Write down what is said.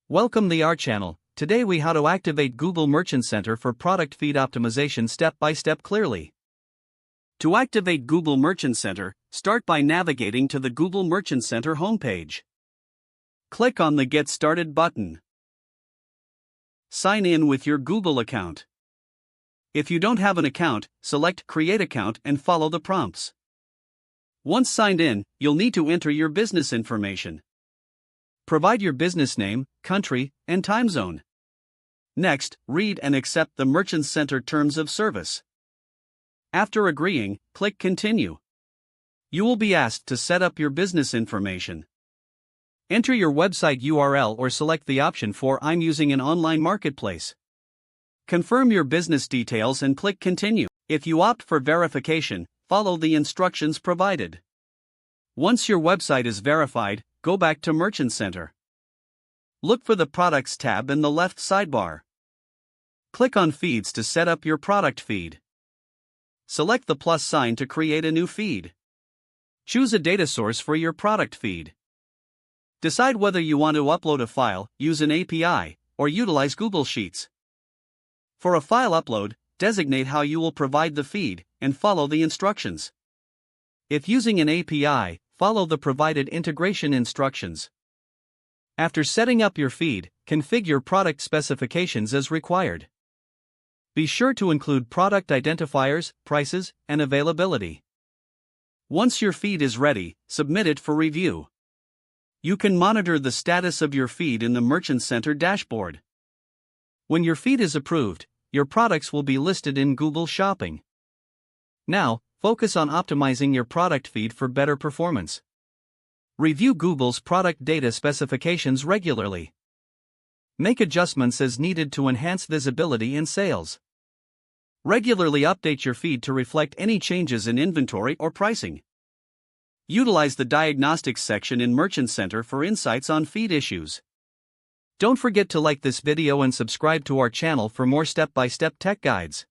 Welcome to our channel. Today we how to activate Google Merchant Center for product feed optimization step by step clearly. To activate Google Merchant Center, start by navigating to the Google Merchant Center homepage. Click on the Get Started button. Sign in with your Google account. If you don't have an account, select Create Account and follow the prompts. Once signed in, you'll need to enter your business information. Provide your business name, country, and time zone. Next, read and accept the Merchant Center Terms of Service. After agreeing, click Continue. You will be asked to set up your business information. Enter your website URL or select the option for I'm using an online marketplace. Confirm your business details and click Continue. If you opt for verification, follow the instructions provided. Once your website is verified, go back to Merchant Center. Look for the Products tab in the left sidebar. Click on Feeds to set up your product feed. Select the plus sign to create a new feed. Choose a data source for your product feed. Decide whether you want to upload a file, use an API, or utilize Google Sheets. For a file upload, designate how you will provide the feed, and follow the instructions. If using an API, follow the provided integration instructions. After setting up your feed, configure product specifications as required. Be sure to include product identifiers, prices, and availability. Once your feed is ready, submit it for review. You can monitor the status of your feed in the Merchant Center dashboard. When your feed is approved, your products will be listed in Google Shopping. Now, focus on optimizing your product feed for better performance. Review Google's product data specifications regularly. Make adjustments as needed to enhance visibility and sales. Regularly update your feed to reflect any changes in inventory or pricing. Utilize the Diagnostics section in Merchant Center for insights on feed issues. Don't forget to like this video and subscribe to our channel for more step-by-step tech guides.